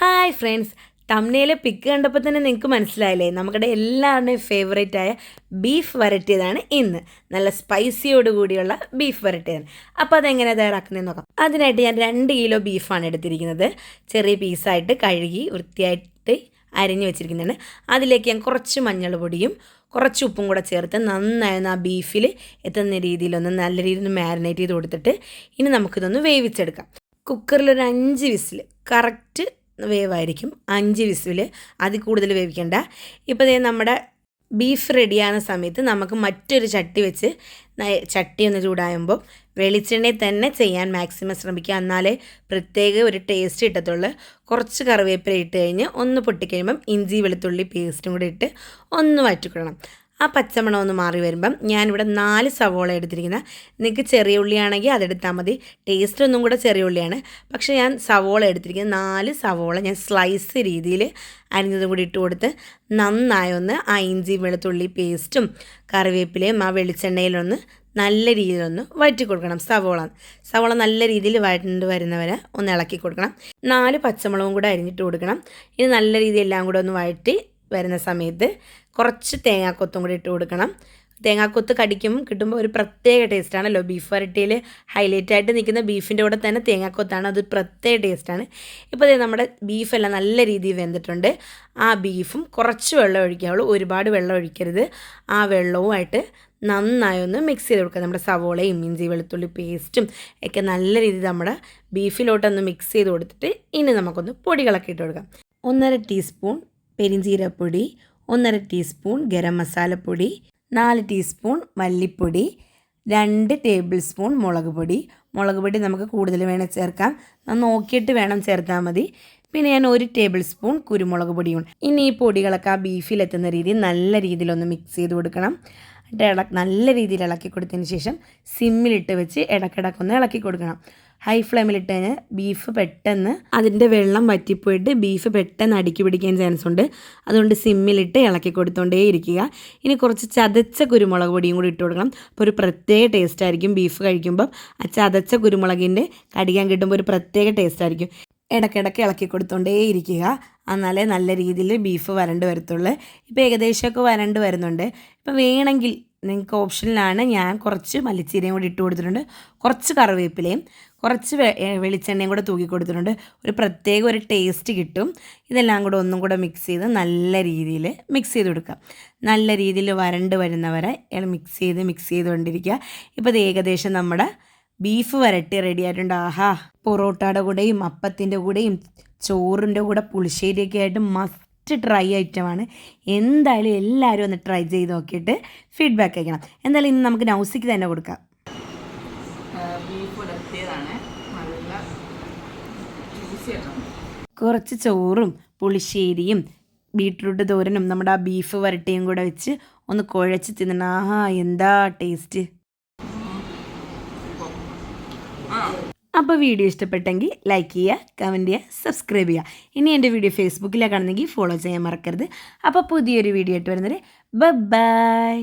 Hi friends, തമ്മിലെ പിക്ക് കണ്ടപ്പോൾ തന്നെ നിങ്ങൾക്ക് മനസ്സിലായില്ലേ, നമ്മുടെ എല്ലാവരുടെയും ഫേവറേറ്റ് ആയ ബീഫ് വരട്ടിയതാണ് ഇന്ന്. നല്ല സ്പൈസിയോട് കൂടിയുള്ള ബീഫ് വരട്ടിയതാണ്. അപ്പോൾ അതെങ്ങനെ തയ്യാറാക്കുന്നതെന്ന് നോക്കാം. അതിനായിട്ട് ഞാൻ 2 കിലോ ബീഫാണ് എടുത്തിരിക്കുന്നത്. ചെറിയ പീസായിട്ട് കഴുകി വൃത്തിയായിട്ട് അരിഞ്ഞ് വെച്ചിരിക്കുന്നതാണ്. അതിലേക്ക് ഞാൻ കുറച്ച് മഞ്ഞൾ പൊടിയും കുറച്ച് ഉപ്പും കൂടെ ചേർത്ത് നന്നായി ആ ബീഫിൽ എത്തുന്ന രീതിയിലൊന്ന് നല്ല രീതിയിൽ മാരിനേറ്റ് ചെയ്ത് കൊടുത്തിട്ട് ഇനി നമുക്കിതൊന്ന് വേവിച്ചെടുക്കാം. കുക്കറിൽ ഒരു 5 വിസിൽ കറക്റ്റ് വേവായിരിക്കും. 5 വിസിൽ, അതിൽ കൂടുതൽ വേവിക്കണ്ട. ഇപ്പോൾ ദേ നമ്മുടെ ബീഫ് റെഡിയാകുന്ന സമയത്ത് നമുക്ക് മറ്റൊരു ചട്ടി വെച്ച് ചട്ടി ഒന്ന് ചൂടാകുമ്പോൾ വെളിച്ചെണ്ണയിൽ തന്നെ ചെയ്യാൻ മാക്സിമം ശ്രമിക്കുക. എന്നാലേ പ്രത്യേക ഒരു ടേസ്റ്റ് കിട്ടത്തുള്ളൂ. കുറച്ച് കറിവേപ്പില ഇട്ട് കഴിഞ്ഞ് ഒന്ന് പൊട്ടിക്കഴിയുമ്പം ഇഞ്ചി വെളുത്തുള്ളി പേസ്റ്റും കൂടി ഇട്ട് ഒന്ന് വഴറ്റിക്കൊള്ളണം. ആ പച്ചമണം ഒന്ന് മാറി വരുമ്പം ഞാനിവിടെ 4 സവോള എടുത്തിരിക്കുന്നത്. നിങ്ങൾക്ക് ചെറിയ ഉള്ളിയാണെങ്കിൽ അതെടുത്താൽ മതി. ടേസ്റ്റ് ഒന്നും കൂടെ ചെറിയ ഉള്ളിയാണ്. പക്ഷേ ഞാൻ സവോള എടുത്തിരിക്കുന്നത് 4 സവോള ഞാൻ സ്ലൈസ് രീതിയിൽ അരിഞ്ഞതും കൂടി ഇട്ട് കൊടുത്ത് നന്നായി ഒന്ന് ആ ഇഞ്ചി വെളുത്തുള്ളി പേസ്റ്റും കറിവേപ്പിലയും ആ വെളിച്ചെണ്ണയിലൊന്ന് നല്ല രീതിയിലൊന്ന് വഴറ്റി കൊടുക്കണം. സവോള നല്ല രീതിയിൽ വഴണ്ട് വരുന്നവരെ ഒന്ന് ഇളക്കി കൊടുക്കണം. 4 പച്ചമുളകും കൂടെ അരിഞ്ഞിട്ട് കൊടുക്കണം. ഇത് നല്ല രീതിയിൽ എല്ലാം കൂടെ ഒന്ന് വഴറ്റി വരുന്ന സമയത്ത് കുറച്ച് തേങ്ങാക്കൊത്തും കൂടി ഇട്ട് കൊടുക്കണം. തേങ്ങാക്കൊത്ത് കടിക്കുമ്പോൾ കിട്ടുമ്പോൾ ഒരു പ്രത്യേക ടേസ്റ്റാണല്ലോ. ബീഫ് വരട്ടിയിൽ ഹൈലൈറ്റ് ആയിട്ട് നിൽക്കുന്ന ബീഫിൻ്റെ കൂടെ തന്നെ തേങ്ങാക്കൊത്താണ്. അത് പ്രത്യേക ടേസ്റ്റാണ്. ഇപ്പോൾ ഇത് നമ്മുടെ ബീഫെല്ലാം നല്ല രീതിയിൽ വെന്തിട്ടുണ്ട്. ആ ബീഫും കുറച്ച് വെള്ളം ഒഴിക്കാവുള്ളൂ, ഒരുപാട് വെള്ളം ഒഴിക്കരുത്. ആ വെള്ളവുമായിട്ട് നന്നായി ഒന്ന് മിക്സ് ചെയ്ത് കൊടുക്കുക. നമ്മുടെ സവോളയും ഇഞ്ചി വെളുത്തുള്ളി പേസ്റ്റും ഒക്കെ നല്ല രീതിയിൽ നമ്മുടെ ബീഫിലോട്ടൊന്ന് മിക്സ് ചെയ്ത് കൊടുത്തിട്ട് ഇനി നമുക്കൊന്ന് പൊടികളൊക്കെ ഇട്ട് കൊടുക്കാം. 1.5 ടീസ്പൂൺ പെരിഞ്ചീരപ്പൊടി, 1.5 ടീസ്പൂൺ ഗരം മസാലപ്പൊടി, 4 ടീസ്പൂൺ മല്ലിപ്പൊടി, 2 ടേബിൾ സ്പൂൺ മുളക് പൊടി നമുക്ക് കൂടുതൽ വേണേൽ ചേർക്കാം. നോക്കിയിട്ട് വേണം ചേർത്താൽ മതി. പിന്നെ ഞാൻ 1 ടേബിൾ സ്പൂൺ കുരുമുളക് പൊടിയും. ഇനി ഈ പൊടികളൊക്കെ ആ ബീഫിലെത്തുന്ന രീതിയിൽ നല്ല രീതിയിലൊന്ന് മിക്സ് ചെയ്ത് കൊടുക്കണം. നല്ല രീതിയിൽ ഇളക്കി കൊടുത്തതിന് ശേഷം സിമ്മിലിട്ട് വെച്ച് ഇടയ്ക്കിടയ്ക്കൊന്ന് ഇളക്കി കൊടുക്കണം. ഹൈ ഫ്ലെയിമിലിട്ട് കഴിഞ്ഞാൽ ബീഫ് പെട്ടെന്ന് അതിൻ്റെ വെള്ളം വറ്റിപ്പോയിട്ട് ബീഫ് പെട്ടെന്ന് അടുക്കി പിടിക്കാൻ ചാൻസ് ഉണ്ട്. അതുകൊണ്ട് സിമ്മിലിട്ട് ഇളക്കി കൊടുത്തുകൊണ്ടേ ഇരിക്കുക. ഇനി കുറച്ച് ചതച്ച കുരുമുളക് പൊടിയും കൂടി ഇട്ട് കൊടുക്കണം. അപ്പോൾ ഒരു പ്രത്യേക ടേസ്റ്റ് ആയിരിക്കും. ബീഫ് കഴിക്കുമ്പം ആ ചതച്ച കുരുമുളകിൻ്റെ കടിക്കാൻ കിട്ടുമ്പോൾ ഒരു പ്രത്യേക ടേസ്റ്റ് ആയിരിക്കും. ഇടയ്ക്കിടയ്ക്ക് ഇളക്കി കൊടുത്തുകൊണ്ടേ ഇരിക്കുക. എന്നാലേ നല്ല രീതിയിൽ ബീഫ് വരണ്ട് വരത്തുള്ളൂ. ഇപ്പോൾ ഏകദേശമൊക്കെ വരണ്ട് വരുന്നുണ്ട്. ഇപ്പോൾ വേണമെങ്കിൽ നിങ്ങൾക്ക് ഓപ്ഷനിലാണ്, ഞാൻ കുറച്ച് മല്ലിച്ചീരയും കൂടി ഇട്ട് കൊടുത്തിട്ടുണ്ട്. കുറച്ച് കറിവേപ്പിലയും കുറച്ച് വെളിച്ചെണ്ണയും കൂടെ തൂക്കി കൊടുത്തിട്ടുണ്ട്. ഒരു പ്രത്യേക ഒരു ടേസ്റ്റ് കിട്ടും. ഇതെല്ലാം കൂടെ ഒന്നും കൂടെ മിക്സ് ചെയ്ത് നല്ല രീതിയിൽ മിക്സ് ചെയ്ത് കൊടുക്കുക. നല്ല രീതിയിൽ വരണ്ട് വരുന്നവരെ മിക്സ് ചെയ്തുകൊണ്ടിരിക്കുക. ഇപ്പോൾ ഇത് ഏകദേശം നമ്മുടെ ബീഫ് വരട്ടി റെഡി ആയിട്ടുണ്ട്. ആഹാ, പൊറോട്ടയുടെ കൂടെയും അപ്പത്തിൻ്റെ കൂടെയും ചോറിൻ്റെ കൂടെ പുളിശ്ശേരിയൊക്കെ ആയിട്ട് മസ്റ്റ് ട്രൈ ഐറ്റമാണ്. എന്തായാലും എല്ലാവരും ഒന്ന് ട്രൈ ചെയ്ത് നോക്കിയിട്ട് ഫീഡ്ബാക്ക് അയക്കണം. എന്തായാലും ഇന്ന് നമുക്ക് നൗസിക്ക് തന്നെ കൊടുക്കാം. കുറച്ച് ചോറും പുളിശ്ശേരിയും ബീട്രൂട്ട് തോരനും നമ്മുടെ ആ ബീഫ് വരട്ടിയും കൂടെ വെച്ച് ഒന്ന് കുഴച്ച് തിന്നണം. ആഹാ, എന്താ ടേസ്റ്റ്. അപ്പോൾ വീഡിയോ ഇഷ്ടപ്പെട്ടെങ്കിൽ ലൈക്ക് ചെയ്യുക, കമൻറ്റ് ചെയ്യുക, സബ്സ്ക്രൈബ് ചെയ്യുക. ഇനി എൻ്റെ വീഡിയോ ഫേസ്ബുക്കിലാണ് കാണുന്നെങ്കിൽ ഫോളോ ചെയ്യാൻ മറക്കരുത്. അപ്പോൾ പുതിയൊരു വീഡിയോ ആയിട്ട് വരുന്നത് ബൈ.